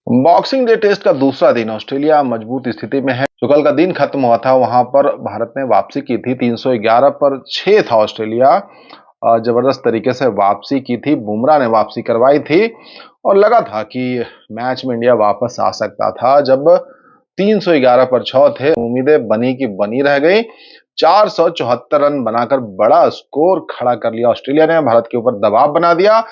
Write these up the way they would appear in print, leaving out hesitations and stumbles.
Boxing Day test का दूसरा दिन ऑस्ट्रेलिया मजबूत स्थिति में है। जो कल का दिन खत्म हुआ था वहां पर भारत ने वापसी की थी। 311 पर 6 था ऑस्ट्रेलिया। जबरदस्त तरीके से वापसी की थी, बुमराह ने वापसी करवाई थी और लगा था कि मैच में इंडिया वापस आ सकता था। जब 311 पर 6 थे, उम्मीदें बनी की बनी रह गई। 474 रन बनाकर बड़ा स्कोर खड़ा कर लिया ऑस्ट्रेलिया ने, भारत के ऊपर दबाव बना दिया।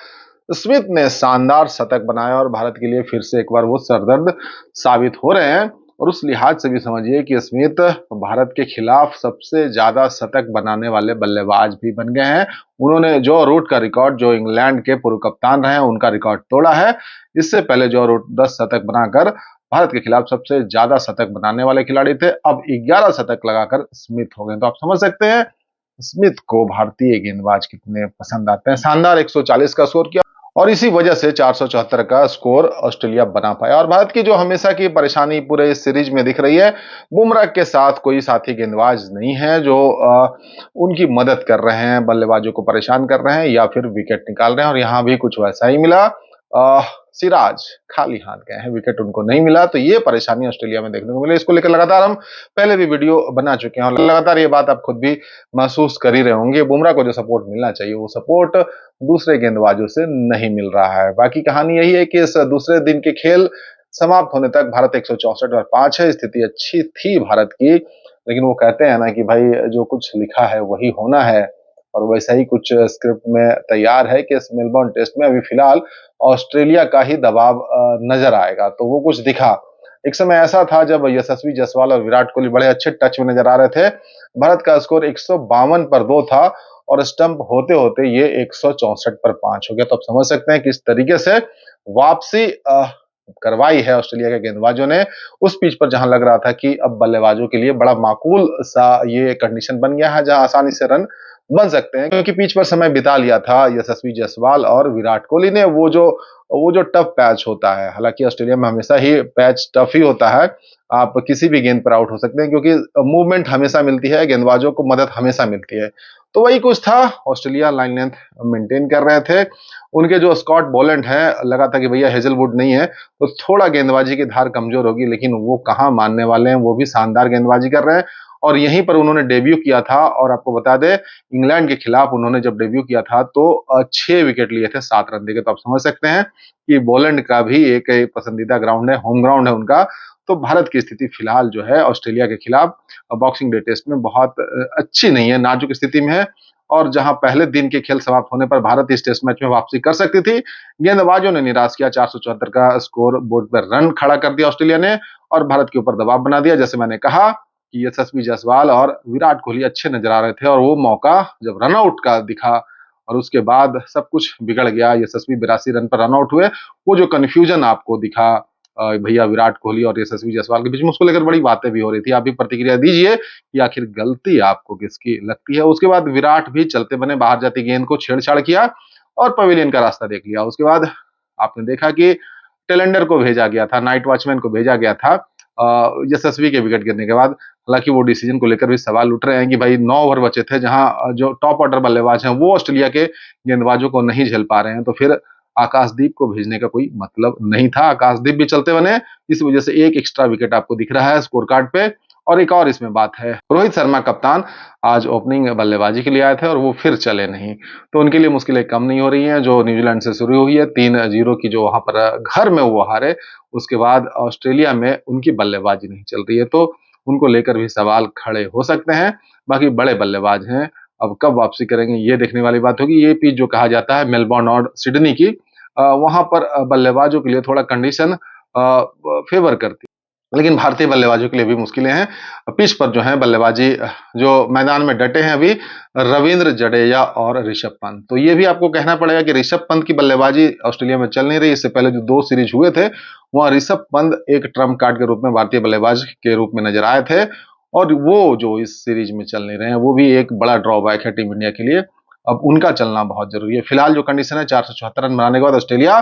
स्मिथ ने शानदार शतक बनाया और भारत के लिए फिर से एक बार वो सरदर्द साबित हो रहे हैं। और उस लिहाज से भी समझिए कि स्मिथ भारत के खिलाफ सबसे ज्यादा शतक बनाने वाले बल्लेबाज भी बन गए हैं। उन्होंने जो रूट का रिकॉर्ड, जो इंग्लैंड के पूर्व कप्तान रहे हैं, उनका रिकॉर्ड तोड़ा है। इससे पहले जो रूट 10 शतक बनाकर भारत के खिलाफ सबसे ज्यादा शतक बनाने वाले खिलाड़ी थे, अब 11 शतक लगाकर स्मिथ हो गए। तो आप समझ सकते हैं स्मिथ को भारतीय गेंदबाज कितने पसंद आते हैं। शानदार 140 का स्कोर किया और इसी वजह से 474 का स्कोर ऑस्ट्रेलिया बना पाया। और भारत की जो हमेशा की परेशानी पूरे इस सीरीज में दिख रही है, बुमराह के साथ कोई साथी गेंदबाज नहीं है जो उनकी मदद कर रहे हैं, बल्लेबाजों को परेशान कर रहे हैं या फिर विकेट निकाल रहे हैं। और यहाँ भी कुछ वैसा ही मिला। सिराज खाली हाथ गए हैं, विकेट उनको नहीं मिला। तो ये परेशानी ऑस्ट्रेलिया में देखने को मिली। इसको लेकर लगातार हम पहले भी वीडियो बना चुके हैं और लगातार ये बात आप खुद भी महसूस कर ही रहे होंगे। बुमराह को जो सपोर्ट मिलना चाहिए वो सपोर्ट दूसरे गेंदबाजों से नहीं मिल रहा है। बाकी कहानी यही है कि इस दूसरे दिन के खेल समाप्त होने तक भारत 164 और 5 है। स्थिति अच्छी थी भारत की, लेकिन वो कहते हैं ना कि भाई जो कुछ लिखा है वही होना है। और वैसा ही कुछ स्क्रिप्ट में तैयार है कि इस मेलबर्न टेस्ट में अभी फिलहाल ऑस्ट्रेलिया का ही दबाव नजर आएगा। तो वो कुछ दिखा। एक समय ऐसा था जब यशस्वी जायसवाल और विराट कोहली बड़े अच्छे टच में नजर आ रहे थे। भारत का स्कोर 152 पर 2 था और स्टंप होते होते ये 164 पर 5 हो गया। तो आप समझ सकते हैं किस तरीके से वापसी करवाई है ऑस्ट्रेलिया के गेंदबाजों ने उस पिच पर, जहां लग रहा था कि अब बल्लेबाजों के लिए बड़ा माकूल सा ये कंडीशन बन गया है जहां आसानी से रन बन सकते हैं। क्योंकि पिच पर समय बिता लिया था यशस्वी जायसवाल और विराट कोहली ने। वो जो टफ पैच होता है, हालांकि ऑस्ट्रेलिया में हमेशा ही पैच टफ ही होता है। आप किसी भी गेंद पर आउट हो सकते हैं क्योंकि मूवमेंट हमेशा मिलती है, गेंदबाजों को मदद हमेशा मिलती है। तो वही कुछ था, ऑस्ट्रेलिया लाइन लेंथ मेंटेन कर रहे थे। उनके जो स्कॉट बोलैंड है, लगा था कि भैया हेजलवुड नहीं है तो थोड़ा गेंदबाजी की धार कमजोर होगी, लेकिन वो कहाँ मानने वाले हैं। वो भी शानदार गेंदबाजी कर रहे हैं और यहीं पर उन्होंने डेब्यू किया था। और आपको बता दें, इंग्लैंड के खिलाफ उन्होंने जब डेब्यू किया था तो 6 विकेट लिए थे 7 रन देके। तो आप समझ सकते हैं कि बोलैंड का भी एक पसंदीदा ग्राउंड है, होम ग्राउंड है उनका। तो भारत की स्थिति फिलहाल जो है ऑस्ट्रेलिया के खिलाफ बॉक्सिंग डे टेस्ट में बहुत अच्छी नहीं है, नाजुक स्थिति में है। और जहां पहले दिन के खेल समाप्त होने पर भारत इस टेस्ट मैच में वापसी कर सकती थी, गेंदबाजों ने निराश किया। 474 का स्कोर बोर्ड पर रन खड़ा कर दिया ऑस्ट्रेलिया ने और भारत के ऊपर दबाव बना दिया। जैसे मैंने कहा कि यशस्वी जायसवाल और विराट कोहली अच्छे नजर आ रहे थे और वो मौका जब रनआउट का दिखा और उसके बाद सब कुछ बिगड़ गया। यशस्वी 82 रन पर रनआउट हुए। वो जो कंफ्यूजन आपको दिखा भैया विराट कोहली और यशस्वी जायसवाल के बीच में, उसको लेकर बड़ी बातें भी हो रही थी। आप भी प्रतिक्रिया दीजिए कि आखिर गलती आपको किसकी लगती है। उसके बाद विराट भी चलते बने, बाहर जाती गेंद को छेड़छाड़ किया और पवेलियन का रास्ता देख लिया। उसके बाद आपने देखा कि टेलेंडर को भेजा गया था, नाइट वॉचमैन को भेजा गया था यशस्वी के विकेट गिरने के बाद। हालांकि वो डिसीजन को लेकर भी सवाल उठ रहे हैं कि भाई 9 ओवर बचे थे, जहां जो टॉप ऑर्डर बल्लेबाज हैं वो ऑस्ट्रेलिया के गेंदबाजों को नहीं झेल पा रहे हैं, तो फिर आकाशदीप को भेजने का कोई मतलब नहीं था। आकाशदीप भी चलते बने, इस वजह से एक एक्स्ट्रा विकेट आपको दिख रहा है स्कोर कार्ड पे। और एक और इसमें बात है, रोहित शर्मा कप्तान आज ओपनिंग बल्लेबाजी के लिए आए थे और वो फिर चले नहीं। तो उनके लिए मुश्किलें कम नहीं हो रही हैं। जो न्यूजीलैंड से शुरू हुई है 3-0 की, जो वहां पर घर में वो हारे, उसके बाद ऑस्ट्रेलिया में उनकी बल्लेबाजी नहीं चल रही है। तो उनको लेकर भी सवाल खड़े हो सकते हैं। बाकी बड़े बल्लेबाज हैं, अब कब वापसी करेंगे ये देखने वाली बात होगी। ये पिच जो कहा जाता है मेलबर्न और सिडनी की, वहां पर बल्लेबाजों के लिए थोड़ा कंडीशन फेवर करती है, लेकिन भारतीय बल्लेबाजों के लिए भी मुश्किलें हैं। पिच पर जो है बल्लेबाजी, जो मैदान में डटे हैं अभी रविंद्र जडेजा और ऋषभ पंत। तो ये भी आपको कहना पड़ेगा कि ऋषभ पंत की बल्लेबाजी ऑस्ट्रेलिया में चल नहीं रही। इससे पहले जो 2 सीरीज हुए थे वहां ऋषभ पंत एक ट्रम्प कार्ड के रूप में, भारतीय बल्लेबाज के रूप में नजर आए थे और वो जो इस सीरीज में चल नहीं रहे हैं, वो भी एक बड़ा ड्रॉबैक है टीम इंडिया के लिए। अब उनका चलना बहुत जरूरी है। फिलहाल जो कंडीशन है, 474 रन बनाने के बाद ऑस्ट्रेलिया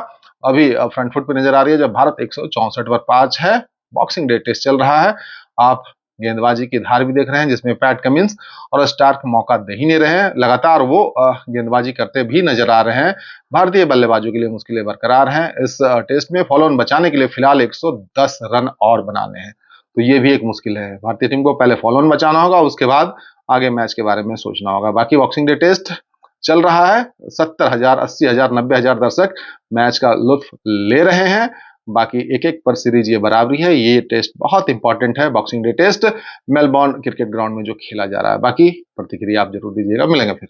अभी फ्रंट फुट पे नजर आ रही है, जब भारत 164 पर 5 है। बॉक्सिंग डे टेस्ट चल रहा है। आप गेंदबाजी की धार भी देख रहे हैं, जिसमें पैट कमिंस और स्टार्क मौका दे ही नहीं रहे हैं। लगातार वो गेंदबाजी करते भी नजर आ रहे हैं। भारतीय बल्लेबाजों के लिए मुश्किलें बरकरार हैं। इस टेस्ट में फॉलो ऑन बचाने के लिए फिलहाल 110 रन और बनाने हैं, तो ये भी एक मुश्किल है। भारतीय टीम को पहले फॉलो ऑन बचाना होगा, उसके बाद आगे मैच के बारे में सोचना होगा। बाकी बॉक्सिंग डे टेस्ट चल रहा है। 70,000, 80,000, 90,000 दर्शक मैच का लुत्फ ले रहे हैं। बाकी एक एक पर सीरीज ये बराबरी है। ये टेस्ट बहुत इंपॉर्टेंट है, Boxing Day Test Melbourne Cricket Ground में जो खेला जा रहा है। बाकी प्रतिक्रिया आप जरूर दीजिएगा। मिलेंगे फिर।